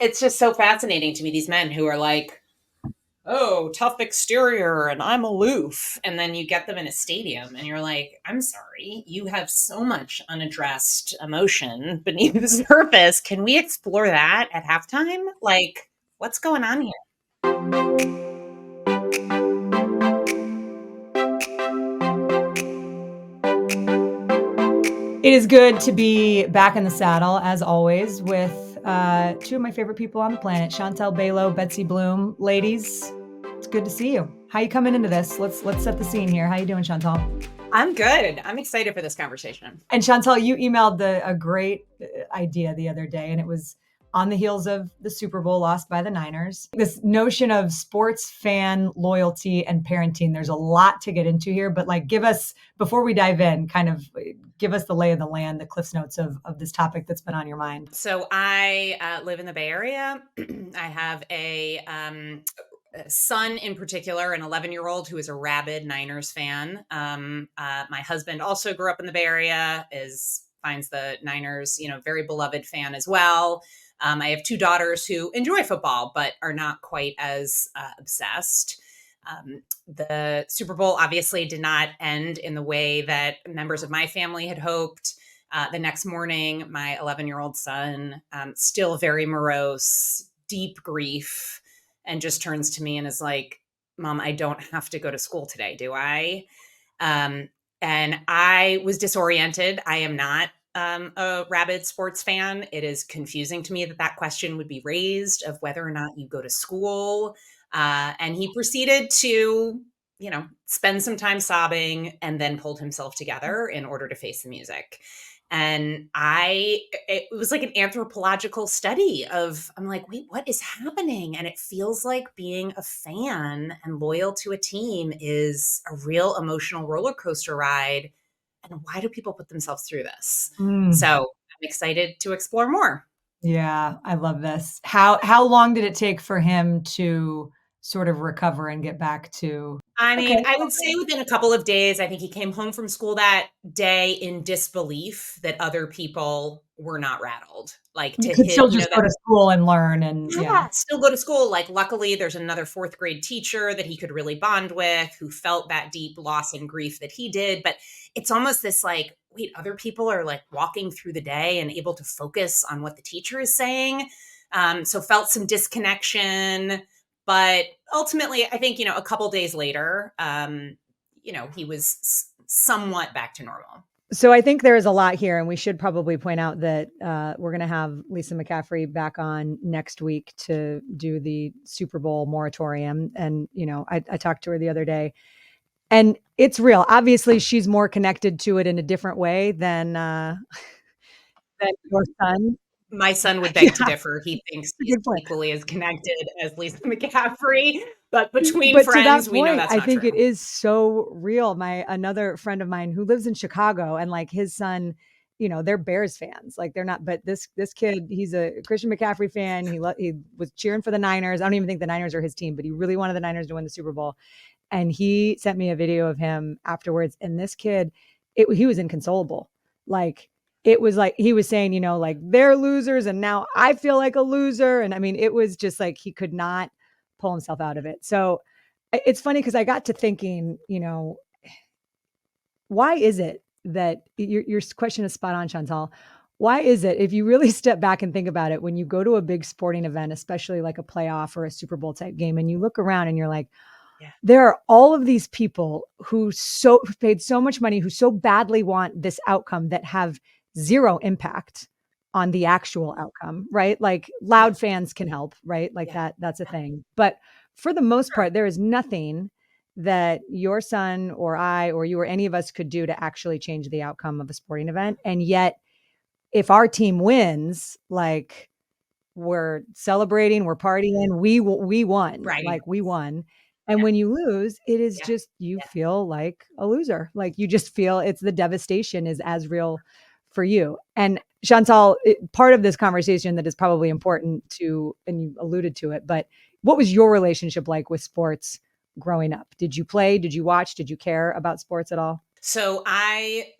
It's just so fascinating to me, these men who are like, oh, tough exterior and I'm aloof. And then you get them in a stadium and you're like, I'm sorry, you have so much unaddressed emotion beneath the surface. Can we explore that at halftime? Like, what's going on here? It is good to be back in the saddle, as always, with two of my favorite people on the planet, Chantal Below, Betsy Bloom. Ladies, it's good to see you. How you coming into this? Let's set the scene here. How you doing, Chantal? I'm good. I'm excited for this conversation. And Chantal, you emailed a great idea the other day, and it was on the heels of the Super Bowl lost by the Niners. This notion of sports fan loyalty and parenting, there's a lot to get into here, but like give us, before we dive in, kind of give us the lay of the land, the Cliff's Notes of this topic that's been on your mind. So I live in the Bay Area. I have a son in particular, an 11-year-old who is a rabid Niners fan. My husband also grew up in the Bay Area, finds the Niners, very beloved fan as well. I have two daughters who enjoy football, but are not quite as obsessed. The Super Bowl obviously did not end in the way that members of my family had hoped. The next morning, my 11-year-old son, still very morose, deep grief, and just turns to me and is like, Mom, I don't have to go to school today, do I? And I was disoriented. I am not a rabid sports fan. It is confusing to me that question would be raised of whether or not you go to school. And he proceeded to, spend some time sobbing and then pulled himself together in order to face the music. And it was like an anthropological study I'm like, wait, what is happening? And it feels like being a fan and loyal to a team is a real emotional roller coaster ride. And why do people put themselves through this? So I'm excited to explore more. Yeah, I love this. How long did it take for him to sort of recover and get back to? I Okay. mean, I would say within a couple of days. I think he came home from school that day in disbelief that other people were not rattled. Like You to could his, still just go to school and learn and yeah. still go to school. Like, luckily, there's another fourth grade teacher that he could really bond with who felt that deep loss and grief that he did. But it's almost this like, wait, other people are like walking through the day and able to focus on what the teacher is saying. So felt some disconnection. But ultimately, I think, a couple days later, he was somewhat back to normal. So I think there is a lot here, and we should probably point out that we're going to have Lisa McCaffrey back on next week to do the Super Bowl moratorium. And, I talked to her the other day, and it's real. Obviously, she's more connected to it in a different way than your son. My son would beg to differ. He thinks he's equally as connected as Lisa McCaffrey, but between friends, we know that's not true. I think it is so real. Another friend of mine who lives in Chicago, and like his son, they're Bears fans. Like they're not, but this kid, he's a Christian McCaffrey fan. He was cheering for the Niners. I don't even think the Niners are his team, but he really wanted the Niners to win the Super Bowl. And he sent me a video of him afterwards. And this kid, he was inconsolable. Like, it was like he was saying, like they're losers and now I feel like a loser. And I mean, it was just like he could not pull himself out of it. So it's funny because I got to thinking, why is it that your question is spot on, Chantal? Why is it, if you really step back and think about it, when you go to a big sporting event, especially like a playoff or a Super Bowl type game, and you look around and you're like, there are all of these people who paid so much money, who so badly want this outcome that have zero impact on the actual outcome, right? Like loud fans can help, right? Like that's a thing. But for the most part, there is nothing that your son or I or you or any of us could do to actually change the outcome of a sporting event. And yet, if our team wins, like we're celebrating, we're partying, we won, Right. like we won. And when you lose, it is just, you feel like a loser. Like you just feel the devastation is as real for you. And Chantal, part of this conversation that is probably important to, and you alluded to it, but what was your relationship like with sports growing up? Did you play? Did you watch? Did you care about sports at all? So I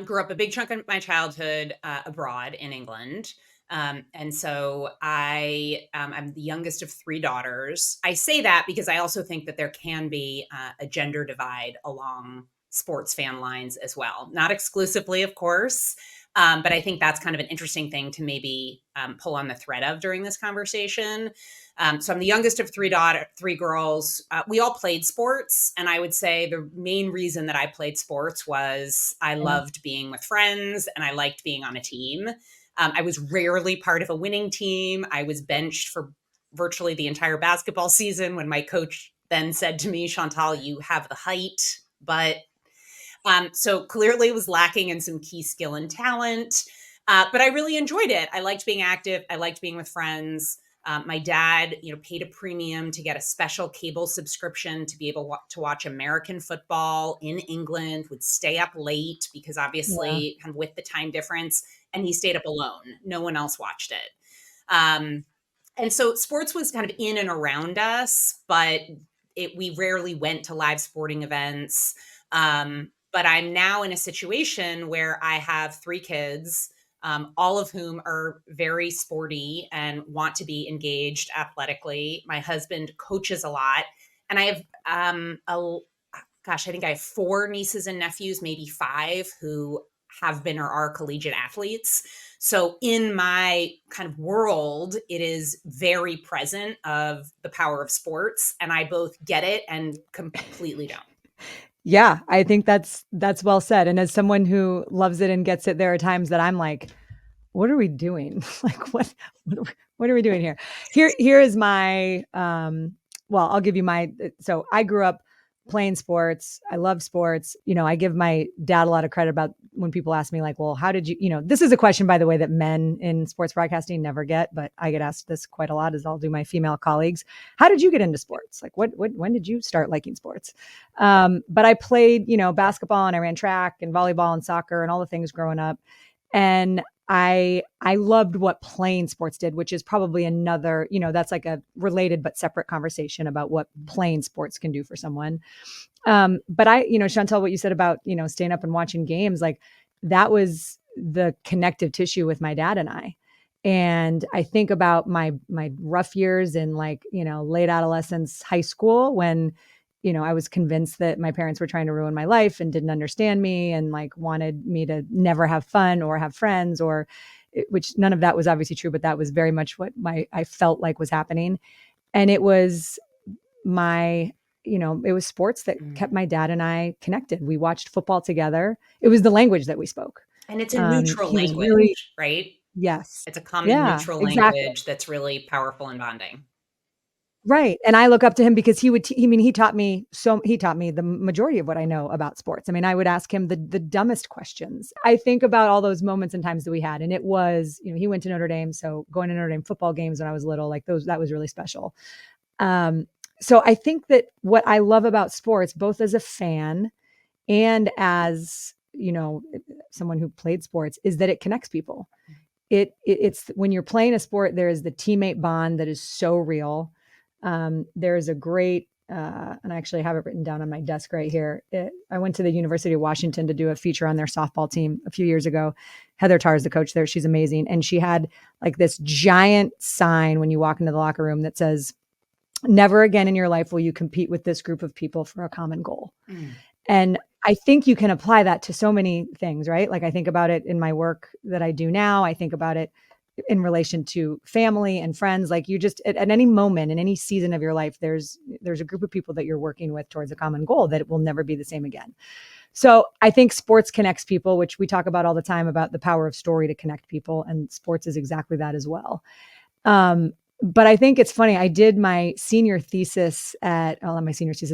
grew up a big chunk of my childhood abroad in England. And so I'm the youngest of three daughters. I say that because I also think that there can be a gender divide along sports fan lines as well. Not exclusively, of course, but I think that's kind of an interesting thing to maybe pull on the thread of during this conversation. So I'm the youngest of three girls. We all played sports, and I would say the main reason that I played sports was I Yeah. loved being with friends and I liked being on a team. I was rarely part of a winning team. I was benched for virtually the entire basketball season when my coach then said to me, Chantal, you have the height, but so clearly was lacking in some key skill and talent. But I really enjoyed it. I liked being active. I liked being with friends. My dad, paid a premium to get a special cable subscription to be able to watch American football in England. Would stay up late because Yeah. obviously, kind of with the time difference, and he stayed up alone. No one else watched it. Um, and so sports was kind of in and around us, but we rarely went to live sporting events. But I'm now in a situation where I have three kids, all of whom are very sporty and want to be engaged athletically. My husband coaches a lot, and I have gosh, I think I have four nieces and nephews, maybe five, who have been or are collegiate athletes. So in my kind of world, it is very present of the power of sports, and I both get it and completely don't. Yeah, I think that's well said. And as someone who loves it and gets it, there are times that I'm like, what are we doing? Like what are we doing here? Here is my well, I'll give you my so I grew up playing sports. I love sports. I give my dad a lot of credit about when people ask me like, well, how did this is a question, by the way, that men in sports broadcasting never get, but I get asked this quite a lot as I'll do my female colleagues. How did you get into sports? Like when did you start liking sports? But I played, basketball and I ran track and volleyball and soccer and all the things growing up. And I loved what playing sports did, which is probably another, that's like a related but separate conversation about what playing sports can do for someone. But Chantal, what you said about, staying up and watching games, like that was the connective tissue with my dad and I. And I think about my rough years in like, late adolescence, high school when I was convinced that my parents were trying to ruin my life and didn't understand me and like wanted me to never have fun or have friends or which none of that was obviously true, but that was very much what I felt like was happening. And it was my, it was sports that Mm. kept my dad and I connected. We watched football together. It was the language that we spoke. And it's a neutral He was really, language, right? yes. It's a common Yeah, neutral exactly. language that's really powerful and bonding. Right, and I look up to him because he taught me he taught me the majority of what I know about sports. I mean, I would ask him the dumbest questions. I think about all those moments and times that we had, and it was, he went to Notre Dame, so going to Notre Dame football games when I was little, like that was really special. Um, so I think that what I love about sports, both as a fan and as, someone who played sports, is that it connects people. It's when you're playing a sport, there is the teammate bond that is so real. There is a great, and I actually have it written down on my desk right here. I went to the University of Washington to do a feature on their softball team a few years ago. Heather Tarr is the coach there. She's amazing. And she had like this giant sign when you walk into the locker room that says, never again in your life will you compete with this group of people for a common goal. Mm. And I think you can apply that to so many things, right? Like I think about it in my work that I do now. I think about it in relation to family and friends. Like you just at any moment in any season of your life, there's a group of people that you're working with towards a common goal that it will never be the same again. So I think sports connects people, which we talk about all the time about the power of story to connect people. And sports is exactly that as well. But I think it's funny. I did my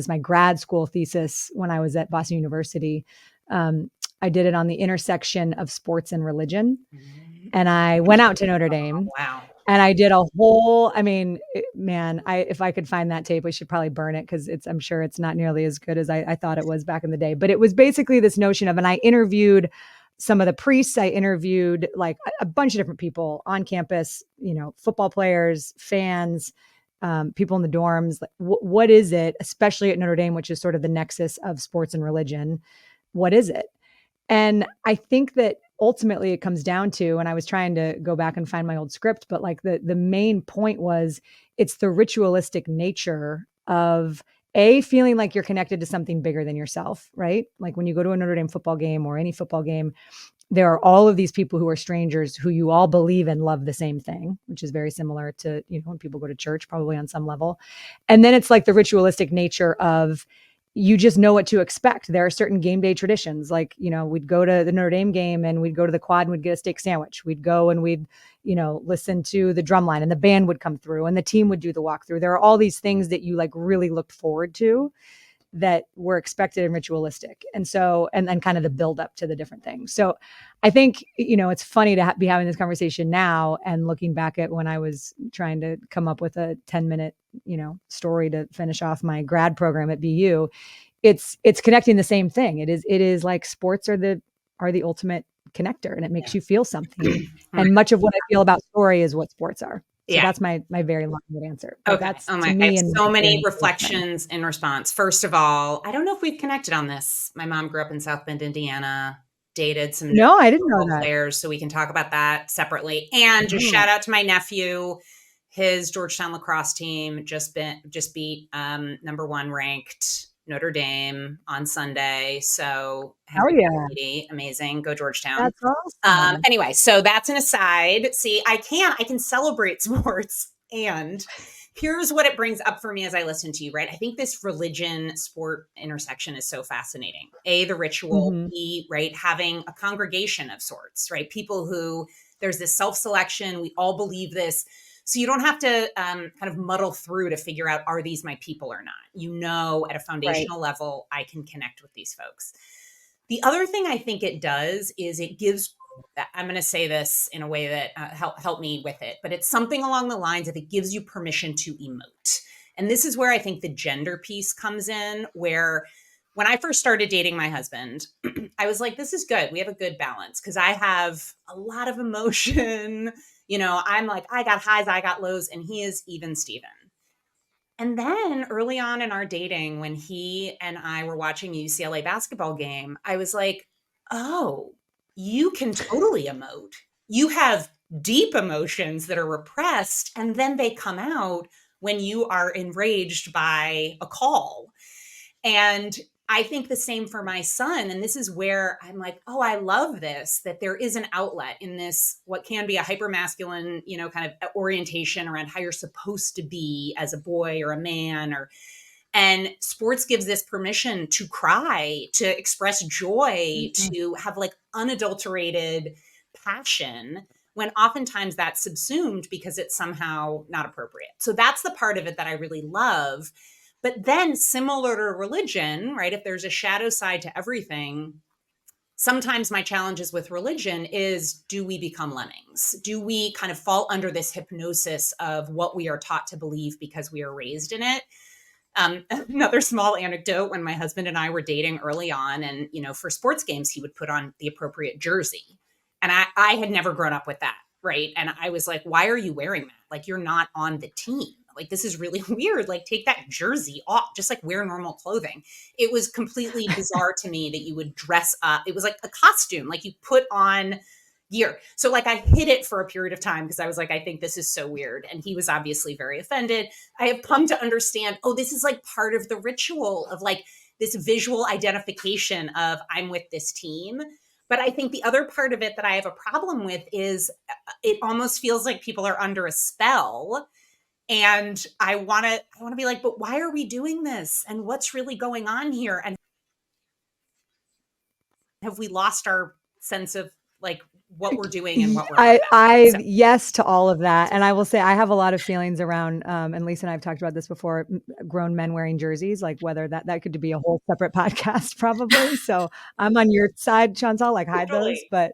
my grad school thesis when I was at Boston University. I did it on the intersection of sports and religion. Mm. And I went out to Notre Oh, Dame wow. and I did a whole, I mean, man, if I could find that tape, we should probably burn it because I'm sure it's not nearly as good as I thought it was back in the day. But it was basically this notion of, and I interviewed some of the priests, I interviewed like a bunch of different people on campus, football players, fans, people in the dorms. Like, what is it, especially at Notre Dame, which is sort of the nexus of sports and religion? What is it? And I think that ultimately it comes down to, and I was trying to go back and find my old script, but like the main point was it's the ritualistic nature of a feeling like you're connected to something bigger than yourself, right? Like when you go to a Notre Dame football game or any football game, there are all of these people who are strangers who you all believe and love the same thing, which is very similar to, when people go to church, probably on some level. And then it's like the ritualistic nature of you just know what to expect. There are certain game day traditions. Like, we'd go to the Notre Dame game and we'd go to the quad and we'd get a steak sandwich. We'd go and we'd, listen to the drum line and the band would come through and the team would do the walkthrough. There are all these things that you like really looked forward to that were expected and ritualistic. And so, and then kind of the build up to the different things. So I think, it's funny to be having this conversation now and looking back at when I was trying to come up with a 10-minute, story to finish off my grad program at BU. It's connecting the same thing. It is like sports are the ultimate connector, and it makes you feel something. And much of what I feel about story is what sports are. So that's my very long-winded answer. But Okay. that's Oh to my, I me have and so many reflections in response. First of all, I don't know if we've connected on this. My mom grew up in South Bend, Indiana, dated some No, I didn't know football that. players, so we can talk about that separately. And just shout out to my nephew. His Georgetown lacrosse team just beat number 1 ranked Notre Dame on Sunday. So Oh Henry yeah. amazing. Go Georgetown. That's awesome. Anyway, so that's an aside. See, I can celebrate sports. And here's what it brings up for me as I listen to you, right? I think this religion sport intersection is so fascinating. A, the ritual, Mhm. B, right? Having a congregation of sorts, right? People who there's this self-selection. We all believe this. So you don't have to kind of muddle through to figure out, are these my people or not? At a Right. foundational level, I can connect with these folks. The other thing I think it does is it gives, I'm going to say this in a way that help me with it, but it's something along the lines of it gives you permission to emote. And this is where I think the gender piece comes in, where when I first started dating my husband, I was like, this is good. We have a good balance because I have a lot of emotion. I'm like, I got highs, I got lows, and he is even Steven. And then early on in our dating, when he and I were watching a UCLA basketball game, I was like, oh, you can totally emote. You have deep emotions that are repressed, and then they come out when you are enraged by a call. And I think the same for my son. And this is where I'm like, oh, I love this, that there is an outlet in this, what can be a hypermasculine, kind of orientation around how you're supposed to be as a boy or a man, and sports gives this permission to cry, to express joy, Mhm. to have like unadulterated passion when oftentimes that's subsumed because it's somehow not appropriate. So that's the part of it that I really love. But then, similar to religion, right? If there's a shadow side to everything, sometimes my challenges with religion is, do we become lemmings? Do we kind of fall under this hypnosis of what we are taught to believe because we are raised in it? Another small anecdote, when my husband and I were dating early on, and for sports games he would put on the appropriate jersey, and I had never grown up with that, right? And I was like, why are you wearing that? Like, you're not on the team. Like, this is really weird. Like, take that jersey off, just like wear normal clothing. It was completely bizarre to me that you would dress up. It was like a costume, like you put on gear. So like I hid it for a period of time because I was like, I think this is so weird. And he was obviously very offended. I have come to understand, oh, this is like part of the ritual of like this visual identification of I'm with this team. But I think the other part of it that I have a problem with is it almost feels like people are under a spell. And I want to be like, but why are we doing this? And what's really going on here? And have we lost our sense of like what we're doing and what we're not about? I So yes to all of that, and I will say I have a lot of feelings around, and Lisa and I have talked about this before, grown men wearing jerseys, like whether that could be a whole separate podcast probably. So I'm on your side, Chantal, like hide those, totally. but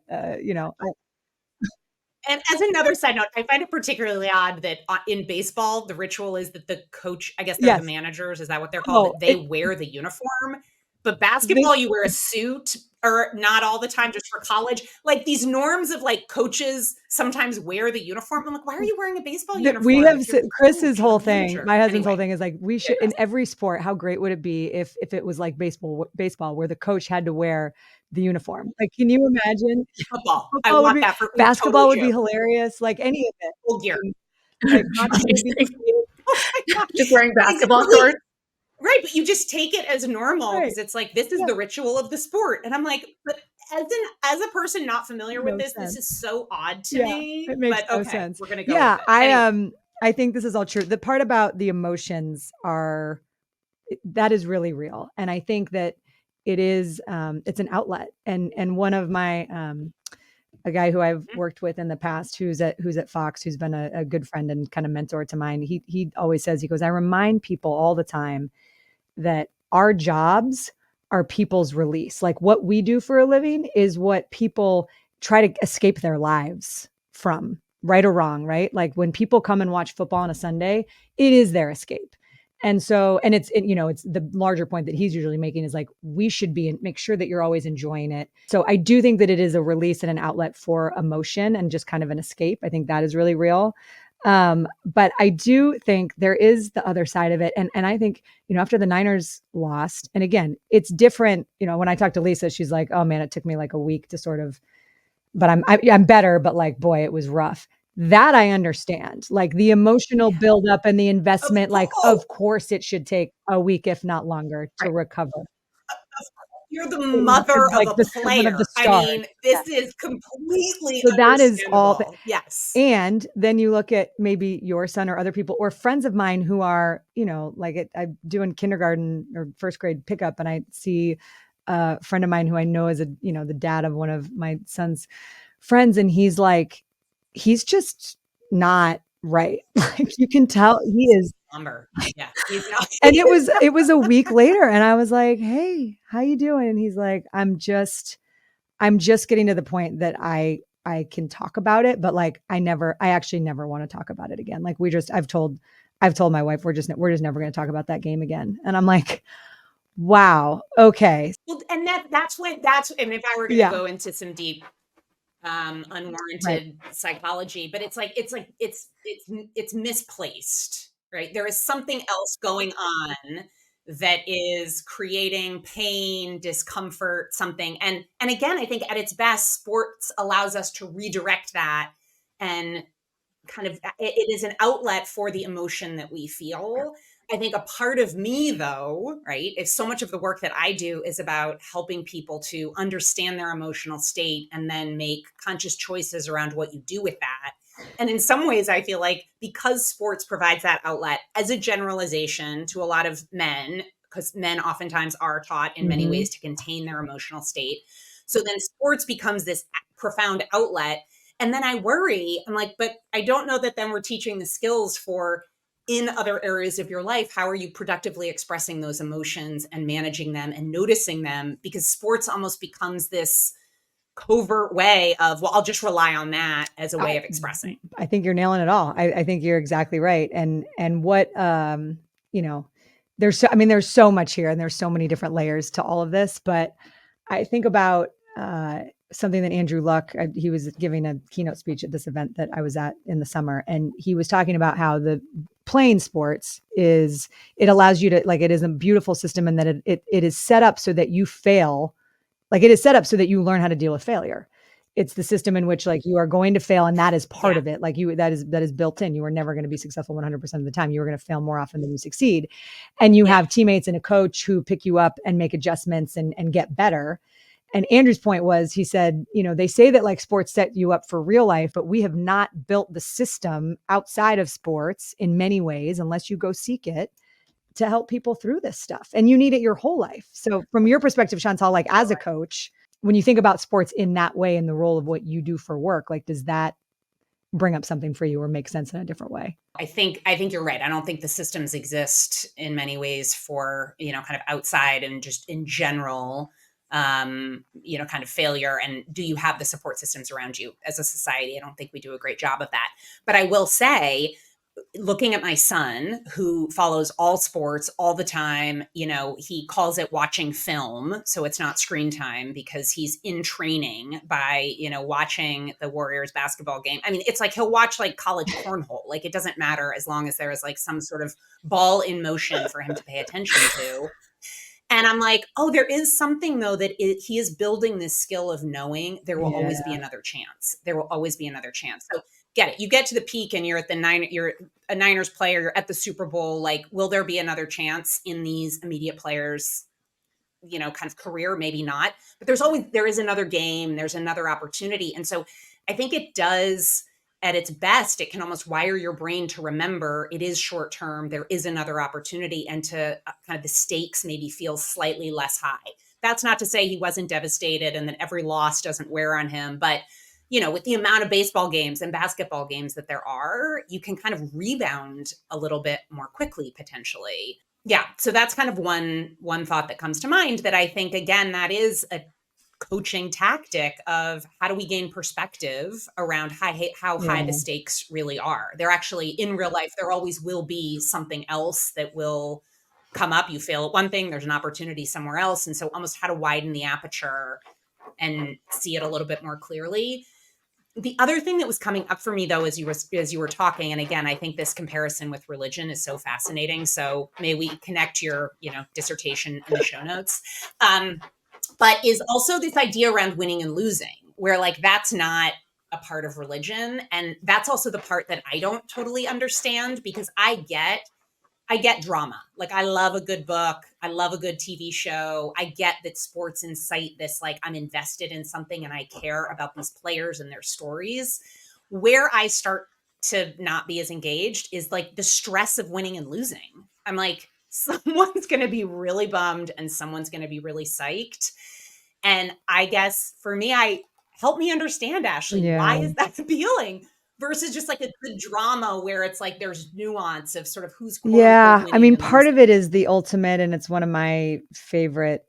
And as another side note, I find it particularly odd that in baseball, the ritual is that the coach, I guess they're the yes. managers, is that what they're called? Oh, That they wear the uniform. but This basketball, you wear a suit, or not all the time, just for college. Like these norms of like coaches sometimes wear the uniform. I'm like, why are you wearing a baseball that we uniform have if you're the Chris's coach or the whole thing, manager? my husband's whole Anyway, thing is like, we should, in every sport, how great would it be if it was like baseball where the coach had to wear the uniform? Like, can you imagine? football. I Football would want be that for we totally basketball would be do. hilarious, like any of it. Full gear. Like, hockey would be great. Oh my god. Just wearing basketball Exactly. shorts. Right, but you just take it as normal Right. because it's like this is Yeah. the ritual of the sport, and I'm like, but as a person not familiar with No this is sense. so odd to Yeah, me. it makes But no okay, sense. we're gonna go with Yeah, it anyway. I think this is all true. The part about the emotions are that is really real, and I think that it is, it's an outlet, and one of my, a guy who I've Mhm. worked with in the past who's at Fox, who's been a good friend and kind of mentor to mine, he always says, he goes, "I remind people all the time that our jobs are people's release. Like what we do for a living is what people try to escape their lives from, right or wrong, right? Like when people come and watch football on a Sunday, it is their escape. And so, and it's the larger point that he's usually making is like, we should be and make sure that you're always enjoying it. So I do think that it is a release and an outlet for emotion and just kind of an escape. I think that is really real. But I do think there is the other side of it. And I think, after the Niners lost, and again, it's different. When I talked to Lisa, she's like, "Oh man, it took me like a week to sort of, but I'm better, but like, boy, it was rough." That I understand, like the emotional Yeah. buildup and the Of investment, like, oh, of course it should take a week, if not longer, to Right. recover. you're the It's mother of like a one of the player. I stars. mean, Yeah. this is completely So that is all. understandable. Yes. And then you look at maybe your son or other people or friends of mine who are, like I'm doing kindergarten or first grade pickup, and I see a friend of mine who I know is the dad of one of my son's friends, and he's like, he's just not right. Like you can tell he is. Number. Yeah. He's not. And it was a week later, and I was like, "Hey, how you doing?" And he's like, I'm just getting to the point that I can talk about it, but like I actually never want to talk about it again. Like I've told my wife we're just never going to talk about that game again. And I'm like, wow, okay, Well, and and if I were gonna yeah, go into some deep right, unwarranted psychology, but it's misplaced, right? There is something else going on that is creating pain, discomfort, something. And again, I think at its best, sports allows us to redirect that and kind of it is an outlet for the emotion that we feel. I think a part of me though, right, if so much of the work that I do is about helping people to understand their emotional state and then make conscious choices around what you do with that. And in some ways I feel like because sports provides that outlet as a generalization to a lot of men, because men oftentimes are taught in many hmm ways to contain their emotional state, so then sports becomes this profound outlet. And then I worry, I'm like, but I don't know that then we're teaching the skills for in other areas of your life. How are you productively expressing those emotions and managing them and noticing them? Because sports almost becomes this covert way of, well, I'll just rely on that as a way I of expressing. I think you're nailing it all. I think you're exactly right. And what you know, there's so much here, and there's so many different layers to all of this. But I think about something that Andrew Luck, he was giving a keynote speech at this event that I was at in the summer, and he was talking about how the playing sports is it allows you to like it is a beautiful system, and that it is set up so that you fail, like it is set up so that you learn how to deal with failure. It's the system in which like you are going to fail, and that is part Yeah. of it. Like that is built in. You are never going to be successful 100% of the time. You are going to fail more often than you succeed. And you Yeah. have teammates and a coach who pick you up and make adjustments and get better. And Andrew's point was, he said, they say that like sports set you up for real life, but we have not built the system outside of sports in many ways, unless you go seek it, to help people through this stuff. And you need it your whole life. So from your perspective, Chantal, like as a coach, when you think about sports in that way, in the role of what you do for work, like does that bring up something for you or make sense in a different way? I think you're right. I don't think the systems exist in many ways for, kind of outside and just in general, kind of failure. And do you have the support systems around you as a society? I don't think we do a great job of that. But I will say, looking at my son who follows all sports all the time, he calls it watching film. So it's not screen time because he's in training by, watching the Warriors basketball game. I mean, it's like he'll watch like college cornhole. Like it doesn't matter as long as there is like some sort of ball in motion for him to pay attention to. And I'm like, oh, there is something though he is building this skill of knowing there will always be Yeah. another chance. There will always be another chance. So get it. You get to the peak and you're at you're a Niners player, you're at the Super Bowl. Like, will there be another chance in these immediate players, kind of career? Maybe not. But there is another game, there's another opportunity. And so I think it does at its best, it can almost wire your brain to remember it is short term, there is another opportunity, and to kind of the stakes maybe feel slightly less high. That's not to say he wasn't devastated and that every loss doesn't wear on him, but with the amount of baseball games and basketball games that there are, you can kind of rebound a little bit more quickly potentially. Yeah, so that's kind of one thought that comes to mind, that I think again that is a coaching tactic of how do we gain perspective around how high the Yeah. stakes really are. They're actually in real life, there always will be something else that will come up. You fail at one thing, there's an opportunity somewhere else. And so almost how to widen the aperture and see it a little bit more clearly. The other thing that was coming up for me though, as you were talking, and again, I think this comparison with religion is so fascinating. So may we connect your, dissertation in the show notes. But is also this idea around winning and losing, where like that's not a part of religion. And that's also the part that I don't totally understand, because I get drama. Like I love a good book. I love a good TV show. I get that sports incite this, like I'm invested in something and I care about these players and their stories. Where I start to not be as engaged is like the stress of winning and losing. I'm like, someone's going to be really bummed and someone's going to be really psyched. And I guess for me, help me understand, Ashley, why Yeah. is that appealing? Versus just like a good drama where it's like there's nuance of sort of who's quote unquote Yeah, I winning mean, and part losing. of it is the ultimate, and it's one of my favorite,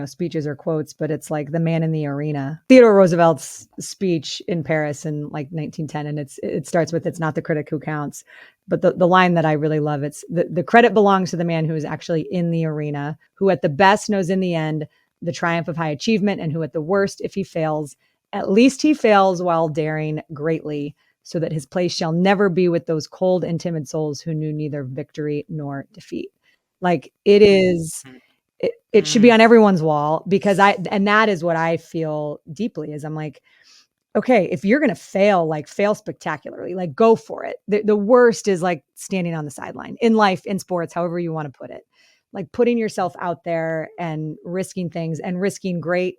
speeches or quotes, but it's like the man in the arena. Theodore Roosevelt's speech in Paris in like 1910, and it starts with, "It's not the critic who counts," but the line that I really love, it's the credit belongs to the man who is actually in the arena, who at the best knows in the end the triumph of high achievement, and who at the worst, if he fails, at least he fails while daring greatly, so that his place shall never be with those cold and timid souls who knew neither victory nor defeat. Like it should be Mm-hmm. on everyone's wall, because and that is what I feel deeply is I'm like, okay, if you're going to fail, like fail spectacularly, like go for it. The worst is like standing on the sideline in life, in sports, however you want to put it, like putting yourself out there and risking things and risking great.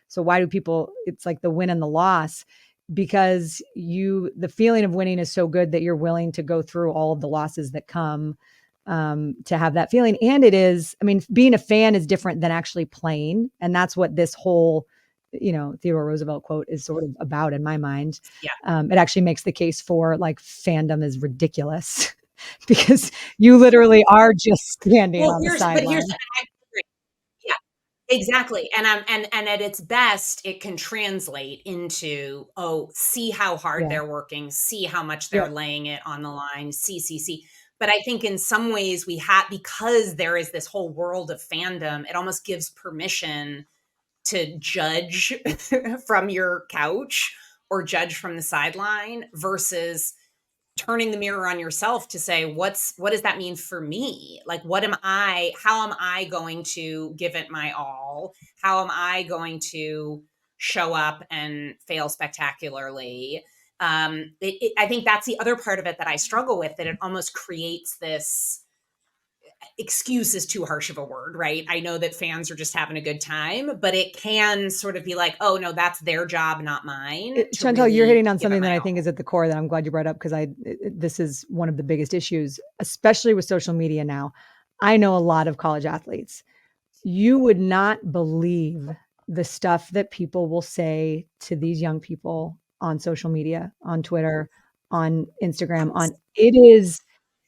So why do people, it's like the win and the loss, because the feeling of winning is so good that you're willing to go through all of the losses that come, to have that feeling. And it is, I mean, being a fan is different than actually playing. And that's what this whole, Theodore Roosevelt quote is sort of about in my mind. Yeah. It actually makes the case for like fandom is ridiculous because you literally are just standing Well, on the here's sideline. yeah, exactly. And at its best, it can translate into, oh, see how hard Yeah. they're working, see how much they're Yep. laying it on the line, see. But I think in some ways we have, because there is this whole world of fandom, it almost gives permission to judge from your couch or judge from the sideline, versus turning the mirror on yourself to say, what does that mean for me? Like, how am I going to give it my all? How am I going to show up and fail spectacularly? I think that's the other part of it that I struggle with, that it almost creates this, excuse is too harsh of a word, right? I know that fans are just having a good time, but it can sort of be like, oh no, that's their job, not mine, to Chantal, you're really hitting on give it something that my I think all. is at the core that I'm glad you brought up, because this is one of the biggest issues, especially with social media now. I know a lot of college athletes. You would not believe the stuff that people will say to these young people on social media, on Twitter, on Instagram, on it is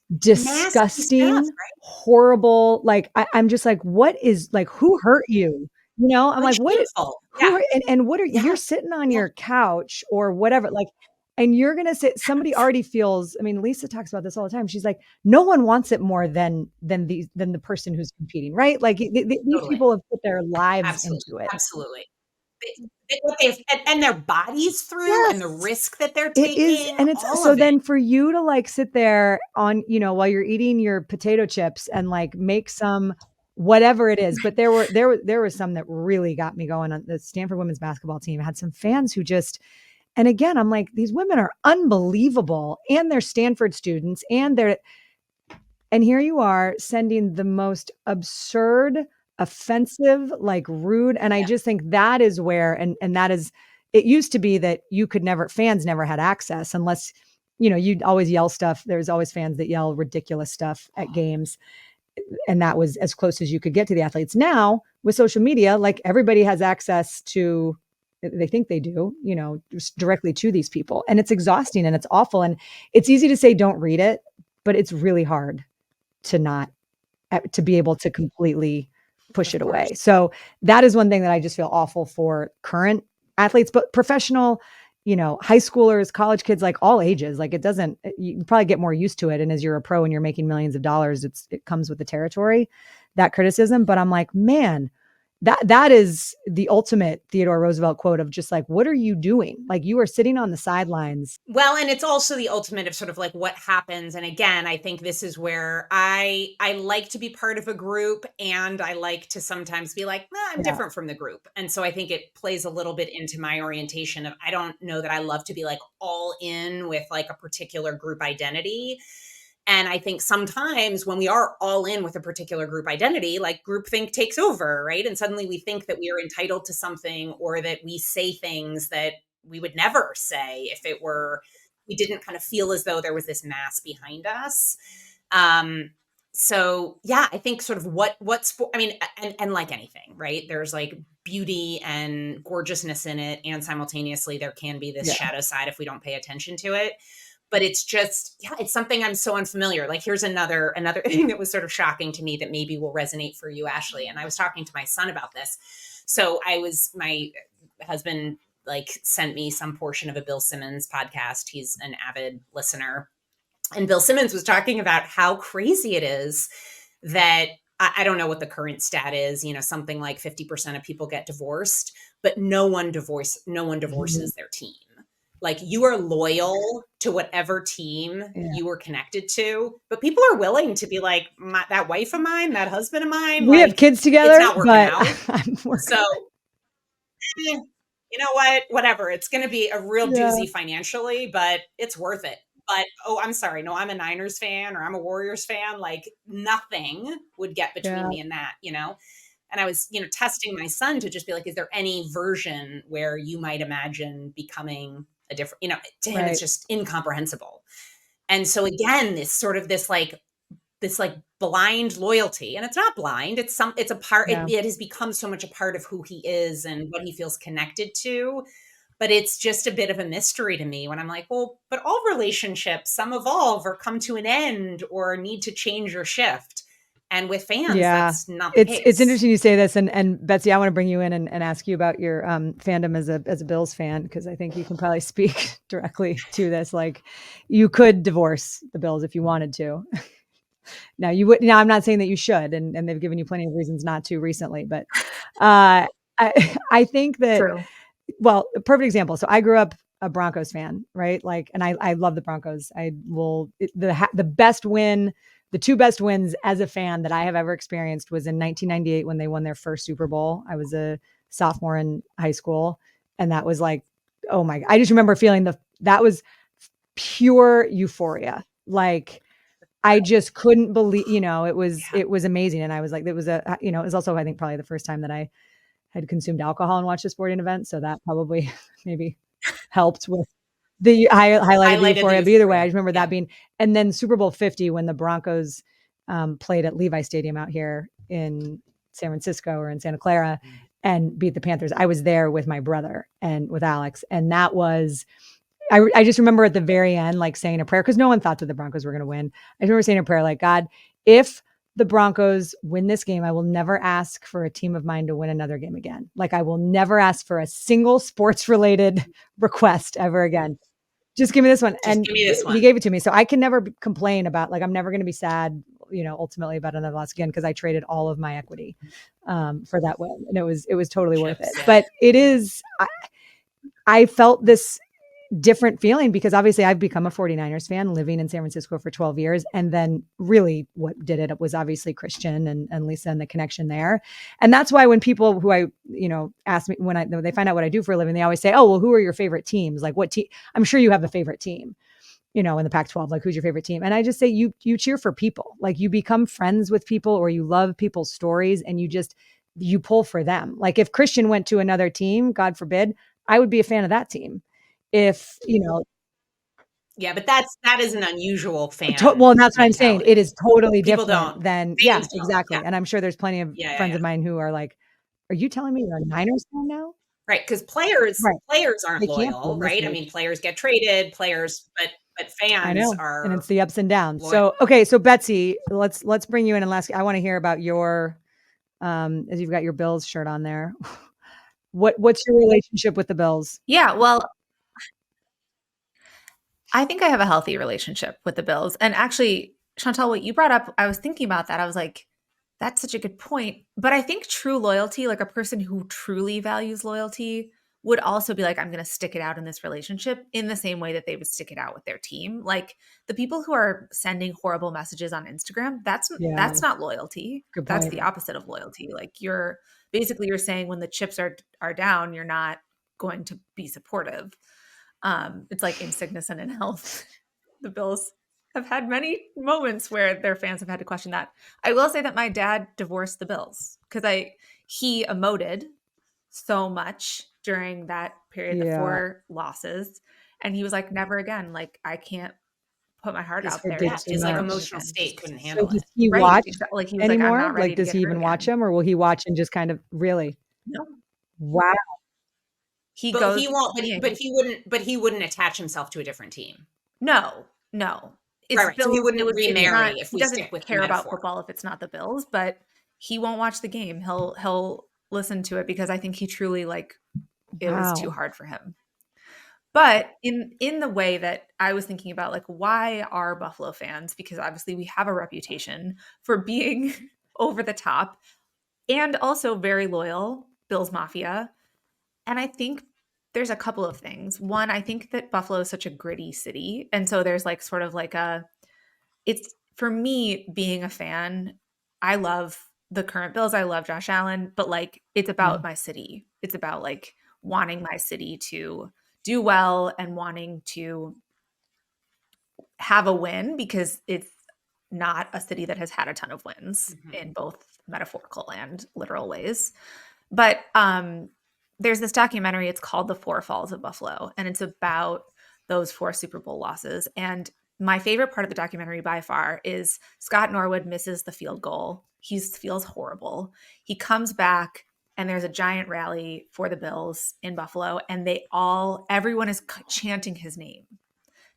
Nasty stuff, disgusting, horrible. Like I'm just like, what is like, who hurt you? I'm like like, what? shameful. Who Yeah. are, and what are you're Yes. sitting on Yeah. your couch or whatever? Like, And you're going to say somebody already feels, I mean, Lisa talks about this all the time. She's like, no one wants it more than the person who's competing, right? Like these Totally. people have put their lives Absolutely. into it. Absolutely. What they've and their bodies through and the Yes. risk that they're It is, taking, and it's all so of it. then for you to like sit there on, while you're eating your potato chips and like make some whatever it is. But there was some that really got me going. On the Stanford women's basketball team had some fans who just, and again, I'm like, these women are unbelievable and they're Stanford students and here you are sending the most absurd, offensive, like rude. And I Yeah. just think that is where, and that is, it used to be that you could never, fans never had access unless, you'd always yell stuff. There's always fans that yell ridiculous stuff at games. And that was as close as you could get to the athletes. Now with social media, like everybody has access to, they think they do, just directly to these people. And it's exhausting and it's awful. And it's easy to say, don't read it, but it's really hard to not to be able to completely push Of it away. course. So that is one thing that I just feel awful for current athletes, but professional, high schoolers, college kids, like all ages. Like it doesn't, you can probably get more used to it. And as you're a pro and you're making millions of dollars, it comes with the territory, that criticism. But I'm like, man, that is the ultimate Theodore Roosevelt quote of just like, what are you doing? Like you are sitting on the sidelines. Well, and it's also the ultimate of sort of like what happens. And again, I think this is where I like to be part of a group, and I like to sometimes be like, nah, I'm Yeah. different from the group. And so I think it plays a little bit into my orientation of I don't know that I love to be like all in with like a particular group identity. And I think sometimes when we are all in with a particular group identity, like groupthink takes over, right? And suddenly we think that we are entitled to something, or that we say things that we would never say if it were, we didn't kind of feel as though there was this mass behind us. Um, so yeah, I think sort of what's, I mean, and like anything, right? There's like beauty and gorgeousness in it. And simultaneously there can be this Yeah. shadow side if we don't pay attention to it. But it's just, yeah, it's something I'm so unfamiliar. Like here's another thing that was sort of shocking to me that maybe will resonate for you, Ashley. And I was talking to my son about this. So my husband like sent me some portion of a Bill Simmons podcast. He's an avid listener. And Bill Simmons was talking about how crazy it is that I don't know what the current stat is, something like 50% of people get divorced, but no one Mhm. divorces their team. Like you are loyal to whatever team Yeah. you were connected to, but people are willing to be like, that wife of mine, that husband of mine, We have like kids it's together, not working but out. I'm So, working. eh, you know what? Whatever. It's going to be a real Yeah. doozy financially, but it's worth it. But oh, I'm sorry. No, I'm a Niners fan or I'm a Warriors fan. Like nothing would get between Yeah. me and that. And I was, testing my son to just be like, is there any version where you might imagine becoming a different, to him, it's Right. just incomprehensible. And so again, this like blind loyalty, and it's not blind, it's a part, Yeah. it has become so much a part of who he is and what he feels connected to. But it's just a bit of a mystery to me when I'm like, well, but all relationships, some evolve or come to an end or need to change or shift. And with fans, Yeah. that's not the It's case. interesting you say this, and Betsy, I wanna bring you in and ask you about your, fandom as a Bills fan, because I think you can probably speak directly to this, like, you could divorce the Bills if you wanted to. Now, I'm not saying that you should, and they've given you plenty of reasons not to recently, but, I I think that, True. well, a perfect example. So I grew up a Broncos fan, right? Like, and I love the Broncos. I will the best win, the two best wins as a fan that I have ever experienced was in 1998 when they won their first Super Bowl. I was a sophomore in high school, and that was like, oh my! I just remember feeling that was pure euphoria. Like I just couldn't believe, Yeah. it was amazing, and I was like, it was it was also I think probably the first time that I had consumed alcohol and watched a sporting event, so that probably maybe helped with the highlighted the Highlighted the euphoria. But either way, I euphoria. just remember Yeah. that being, and then Super Bowl 50 when the Broncos played at Levi Stadium out here in San Francisco or in Santa Clara and beat the Panthers. I was there with my brother and with Alex, and that was. I just remember at the very end, like saying a prayer because no one thought that the Broncos were going to win. I remember saying a prayer like, God, if the Broncos win this game, I will never ask for a team of mine to win another game again. Like I will never ask for a single sports related request ever again. just give me this one. Just And give me this he one. gave it to me. So I can never complain about, like, I'm never going to be sad, ultimately about another loss again, because I traded all of my equity for that win. And it was totally worth it. Chips, yeah. But I felt this different feeling because obviously I've become a 49ers fan living in San Francisco for 12 years. And then really what did it was obviously Christian and Lisa and the connection there. And that's why when people who ask me when they find out what I do for a living, they always say, oh, well, who are your favorite teams? Like what team? I'm sure you have a favorite team, in the Pac-12, like who's your favorite team? And I just say, you cheer for people, like you become friends with people or you love people's stories and you pull for them. Like if Christian went to another team, God forbid, I would be a fan of that team. If, Yeah, but that is an unusual fan well, and that's what I'm saying. It mentality. is totally People different don't, than, fans yeah, don't. Yeah, exactly. And I'm sure there's plenty of yeah, yeah, friends yeah. of mine who are like, are you telling me you're a Niners fan now? Right, because players Right. players aren't They can't be loyal, in this right? I age. mean, players get traded, but I fans know. And it's are the ups and downs. loyal. So, okay. So Betsy, let's bring you in and I want to hear about as you've got your Bills shirt on there. What's your relationship with the Bills? Yeah, well, I think I have a healthy relationship with the Bills. And actually, Chantal, what you brought up, I was thinking about that. I was like, that's such a good point. But I think true loyalty, like a person who truly values loyalty, would also be like, I'm going to stick it out in this relationship in the same way that they would stick it out with their team. Like the people who are sending horrible messages on Instagram, Yeah, that's not loyalty. good That's point. the opposite of loyalty. Like you're saying when the chips are down, you're not going to be supportive. It's like in sickness and in health. The Bills have had many moments where their fans have had to question that. I will say that my dad divorced the Bills because he emoted so much during that period, the Yeah. 4 losses, and he was like, never again. Like I can't put my heart out Or there did Yeah, to too his, like, support much. him emotional again. state couldn't So handle does it. he Right? watch Exactly. Like he was like, I'm anymore? not ready Like, to does get he hurt even watch again. them or will he watch and just kind of really? No, Wow. he But goes. he won't Yeah, but he wouldn't attach himself to a different team. no, no. Right, It's right. So he Bills. wouldn't It's remarry not if he we doesn't stick with the care about metaphor. football if it's not the Bills, but he won't watch the game. He'll listen to it because I think he truly like it was too Wow. hard for him. But in the way that I was thinking about like why are Buffalo fans? Because obviously we have a reputation for being over the top and also very loyal, Bills Mafia. And I think there's a couple of things. One, I think that Buffalo is such a gritty city. And so there's like sort of like it's for me being a fan, I love the current Bills. I love Josh Allen, but like it's Yeah. about my city. It's about like wanting my city to do well and wanting to have a win because it's not a city that has had a ton of wins Mhm. in both metaphorical and literal ways. But there's this documentary. It's called The Four Falls of Buffalo, and it's about those 4 Super Bowl losses. And my favorite part of the documentary by far is Scott Norwood misses the field goal. He feels horrible. He comes back, and there's a giant rally for the Bills in Buffalo, and everyone is chanting his name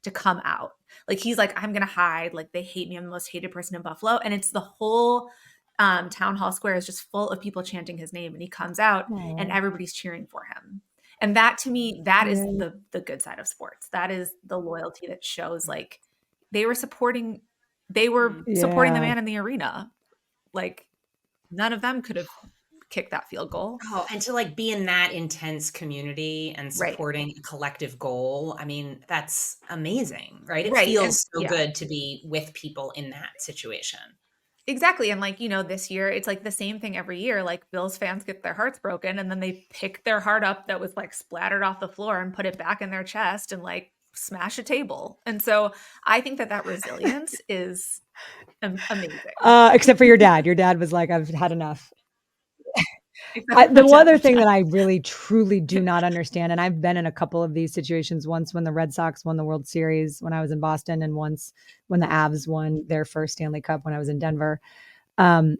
to come out. Like he's like, I'm gonna hide. Like they hate me. I'm the most hated person in Buffalo, and it's the whole town hall square is just full of people chanting his name, and he comes out, and Oh, everybody's cheering for him. And that to me, that is yeah. the good side of sports. That is the loyalty that shows like they were supporting they were Mm. supporting the Yeah. man in the arena. Like none of them could have kicked that field goal. Oh, and to, like, be in that intense community and Right. supporting a collective goal, I mean, that's amazing, right? It Right. And feels so yeah. good to be with people in that situation. Exactly. And like, this year, it's like the same thing every year. Like Bills fans get their hearts broken and then they pick their heart up that was like splattered off the floor and put it back in their chest and like smash a table. And so I think that resilience is amazing. Except for your dad. Your dad was like, I've had enough. Except for my The dad. other My thing dad. that I really truly do not understand, and I've been in a couple of these situations, once when the Red Sox won the World Series when I was in Boston, and once when the Avs won their first Stanley Cup when I was in Denver. Um,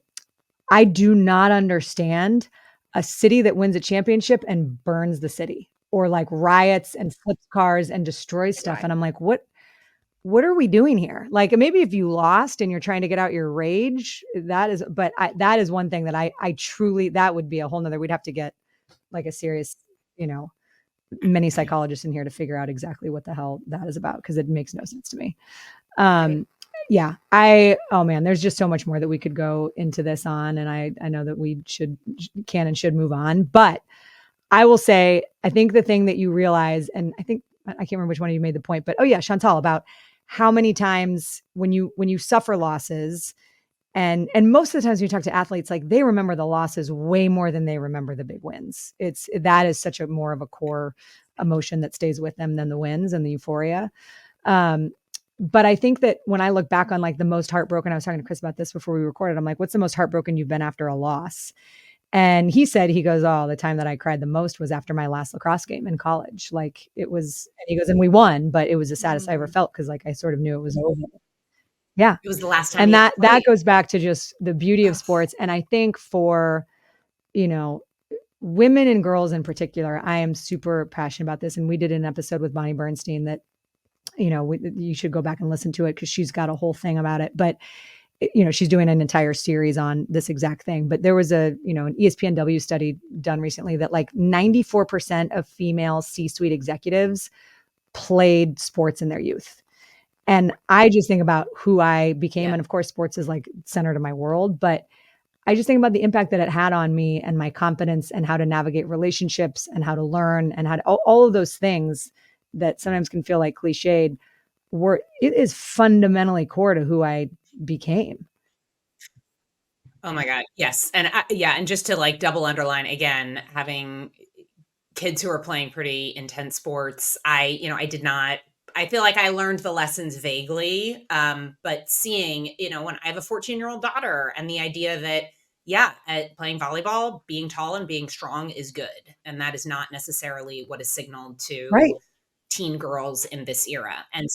I do not understand a city that wins a championship and burns the city or like riots and flips cars and destroys stuff. Right. And I'm like, what are we doing here? Like maybe if you lost and you're trying to get out your rage, that is one thing that I truly, that would be a whole nother, we'd have to get like a serious, you know, many psychologists in here to figure out exactly what the hell that is about, because it makes no sense to me. Yeah, oh man, there's just so much more that we could go into this on. And I know that we can and should move on, but I will say, I think the thing that you realize, and I think, I can't remember which one of you made the point, but oh yeah, Chantal, about how many times when you suffer losses, and most of the times when you talk to athletes, like they remember the losses way more than they remember the big wins. That is such a more of a core emotion that stays with them than the wins and the euphoria. Um, but I think that when I look back on like the most heartbroken, I was talking to Chris about this before we recorded. I'm like, what's the most heartbroken you've been after a loss? And he said, he goes, oh, the time that I cried the most was after my last lacrosse game in college. Like it was, and he goes, and we won, but it was the saddest I ever felt, because like I sort of knew it was over. Yeah. It was the last time And you that goes back to just the beauty of sports. And I think for, you know, women and girls in particular, I am super passionate about this. And we did an episode with Bonnie Bernstein that, you know, you should go back and listen to it, because she's got a whole thing about it. But you know, she's doing an entire series on this exact thing. But there was an ESPNW study done recently that like 94% of female C-suite executives played sports in their youth. And I just think about who I became. And of course, sports is like center to my world, but I just think about the impact that it had on me and my confidence and how to navigate relationships and how to learn and how to, all of those things that sometimes can feel like cliched, it is fundamentally core to who I became. Oh my God. Yes. And and just to like double underline again, having kids who are playing pretty intense sports, I did not, I feel like I learned the lessons vaguely. But seeing, when I have a 14-year-old daughter, and the idea that, at playing volleyball, being tall and being strong is good. And that is not necessarily what is signaled Right. to teen girls in this era. And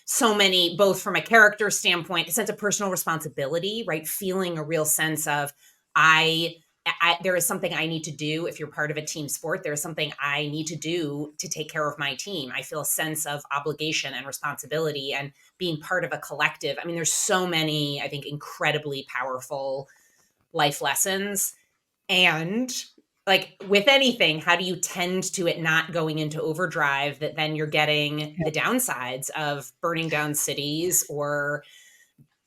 so many, both from a character standpoint, a sense of personal responsibility, right? Feeling a real sense of, there is something I need to do. If you're part of a team sport, there is something I need to do to take care of my team. I feel a sense of obligation and responsibility and being part of a collective. I mean, there's so many, I think, incredibly powerful life lessons. And like with anything, how do you tend to it not going into overdrive, that then you're getting the downsides of burning down cities or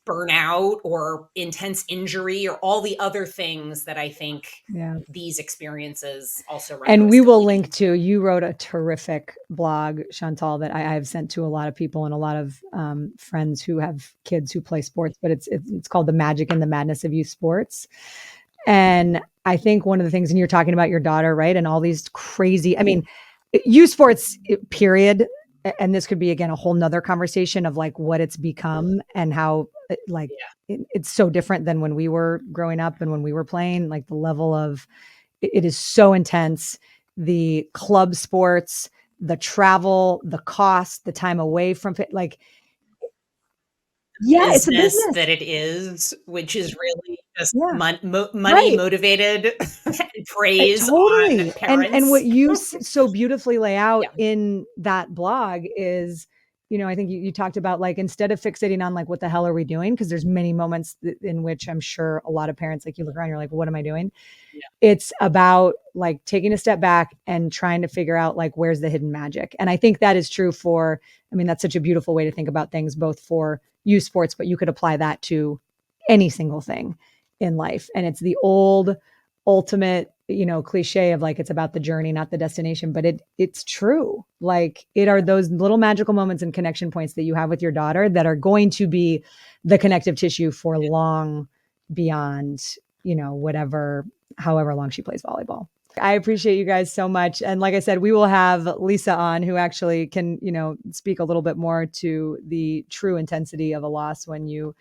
burnout or intense injury or all the other things that I think these experiences also run. And we will link to, you wrote a terrific blog, Chantal, that I have sent to a lot of people and a lot of friends who have kids who play sports, but it's called The Magic and the Madness of Youth Sports. And I think one of the things, and you're talking about your daughter, right? And all these crazy, I mean, youth sports, period. And this could be, again, a whole nother conversation of like what it's become and how it's so different than when we were growing up and when we were playing. Like the level of, it is so intense. The club sports, the travel, the cost, the time away from it, like, yeah, it's a business that it is, which is really just money right. motivated and praise totally. on parents. And what you so beautifully lay out in that blog is, I think you talked about like, instead of fixating on like, what the hell are we doing? Because there's many moments in which I'm sure a lot of parents, like you look around, you're like, what am I doing? It's about like taking a step back and trying to figure out like, where's the hidden magic? And I think that is true for, that's such a beautiful way to think about things, both for youth sports, but you could apply that to any single thing in life. And it's the old ultimate, cliche of like, it's about the journey, not the destination, but it's true. Like it are those little magical moments and connection points that you have with your daughter that are going to be the connective tissue for long beyond, however long she plays volleyball. I appreciate you guys so much. And like I said, we will have Lisa on, who actually can, speak a little bit more to the true intensity of a loss when you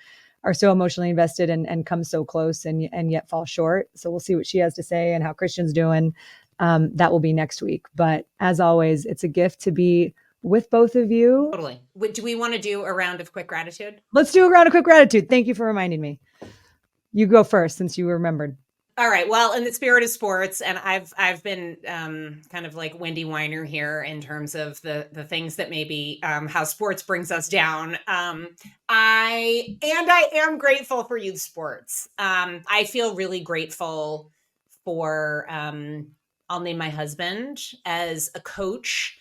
are so emotionally invested and come so close and yet fall short. So we'll see what she has to say and how Christian's doing. That will be next week. But as always, it's a gift to be with both of you. Totally. Do we want to do a round of quick gratitude? Let's do a round of quick gratitude. Thank you for reminding me. You go first since you remembered. All right. Well, in the spirit of sports, and I've been kind of like Wendy Weiner here in terms of the things that maybe how sports brings us down. I am grateful for youth sports. I feel really grateful for I'll name my husband as a coach.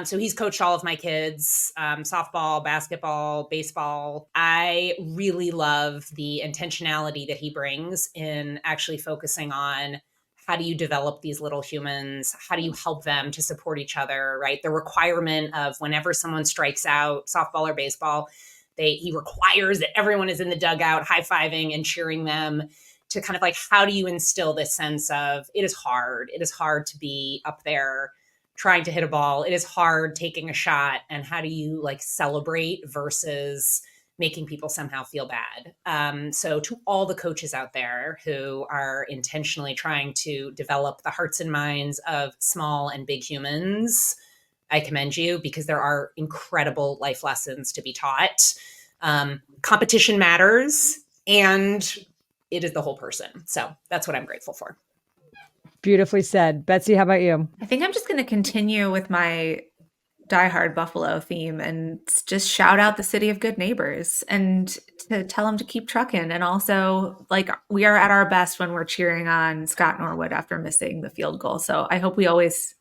So he's coached all of my kids, softball, basketball, baseball. I really love the intentionality that he brings in actually focusing on how do you develop these little humans? How do you help them to support each other, right? The requirement of whenever someone strikes out, softball or baseball, he requires that everyone is in the dugout high-fiving and cheering them, to kind of like, how do you instill this sense of it is hard. It is hard to be up there trying to hit a ball. It is hard taking a shot. And how do you like celebrate versus making people somehow feel bad? So to all the coaches out there who are intentionally trying to develop the hearts and minds of small and big humans, I commend you, because there are incredible life lessons to be taught. Competition matters, and it is the whole person. So that's what I'm grateful for. Beautifully said. Betsy, how about you? I think I'm just going to continue with my diehard Buffalo theme and just shout out the city of good neighbors and to tell them to keep trucking. And also, like, we are at our best when we're cheering on Scott Norwood after missing the field goal. So I hope we always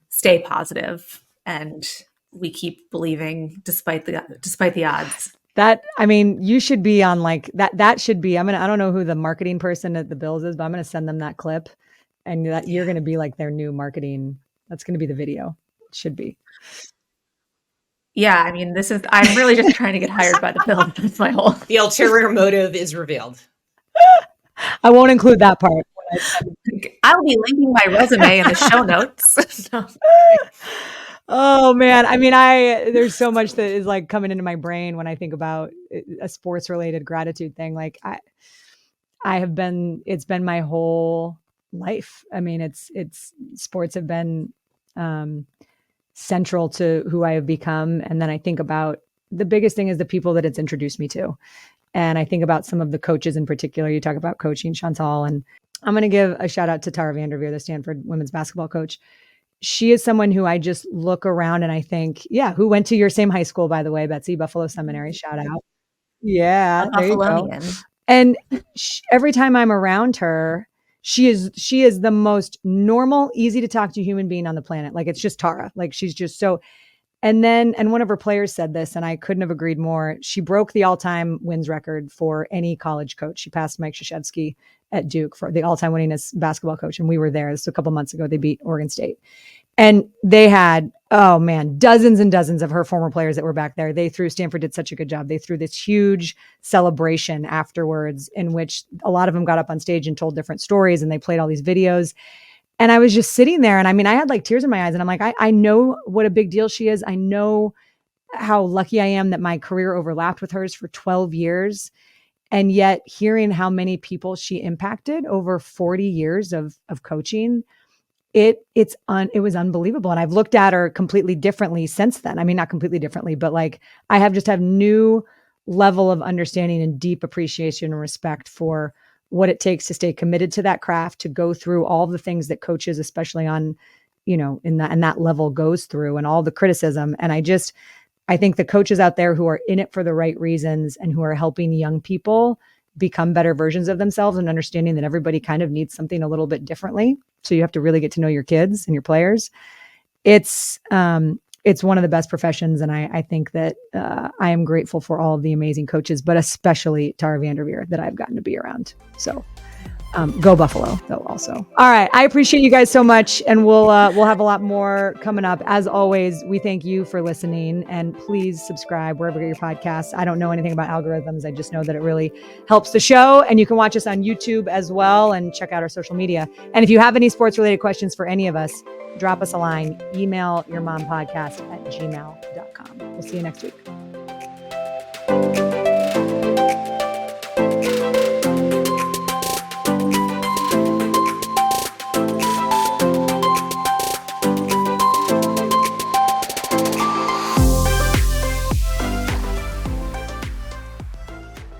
stay positive and we keep believing despite the odds. That, I mean, you should be on like that. That should be, I don't know who the marketing person at the Bills is, but I'm going to send them that clip, and that you're going to be like their new marketing. That's going to be the video. It should be. Yeah. I mean, I'm really just trying to get hired by the Bills. That's my whole. The ulterior motive is revealed. I won't include that part. I'll be linking my resume in the show notes. Oh man. I mean, there's so much that is like coming into my brain when I think about a sports related gratitude thing. Like it's been my whole life. I mean, it's sports have been, central to who I have become. And then I think about the biggest thing is the people that it's introduced me to. And I think about some of the coaches in particular. You talk about coaching, Chantal, and I'm going to give a shout out to Tara Vanderveer, the Stanford women's basketball coach. She is someone who I just look around and I think, yeah, who went to your same high school, by the way, Betsy, Buffalo Seminary, shout out. Yeah, there you go. And every time I'm around her, she is the most normal, easy to talk to human being on the planet. Like, it's just Tara. Like, she's just so. And one of her players said this, and I couldn't have agreed more. She broke the all-time wins record for any college coach. She passed Mike Krzyzewski at Duke for the all-time winningest basketball coach. And we were there. This was a couple months ago. They beat Oregon State. And they had, oh man, dozens and dozens of her former players that were back there. Stanford did such a good job. They threw this huge celebration afterwards in which a lot of them got up on stage and told different stories, and they played all these videos. And I was just sitting there, and I mean, I had like tears in my eyes, and I'm like, I know what a big deal she is. I know how lucky I am that my career overlapped with hers for 12 years. And yet hearing how many people she impacted over 40 years of coaching, it was unbelievable. And I've looked at her completely differently since then. I mean, not completely differently, but like I have new level of understanding and deep appreciation and respect for what it takes to stay committed to that craft, to go through all the things that coaches, especially on, in that level, goes through, and all the criticism. And I think the coaches out there who are in it for the right reasons and who are helping young people become better versions of themselves, and understanding that everybody kind of needs something a little bit differently. So you have to really get to know your kids and your players. It's one of the best professions. And I think that I am grateful for all of the amazing coaches, but especially Tara Vanderveer, that I've gotten to be around. So go Buffalo, though, also. All right. I appreciate you guys so much. And we'll have a lot more coming up. As always, we thank you for listening, and please subscribe wherever you get your podcasts. I don't know anything about algorithms. I just know that it really helps the show. And you can watch us on YouTube as well, and check out our social media. And if you have any sports related questions for any of us, drop us a line. Email yourmompodcast@gmail.com. We'll see you next week.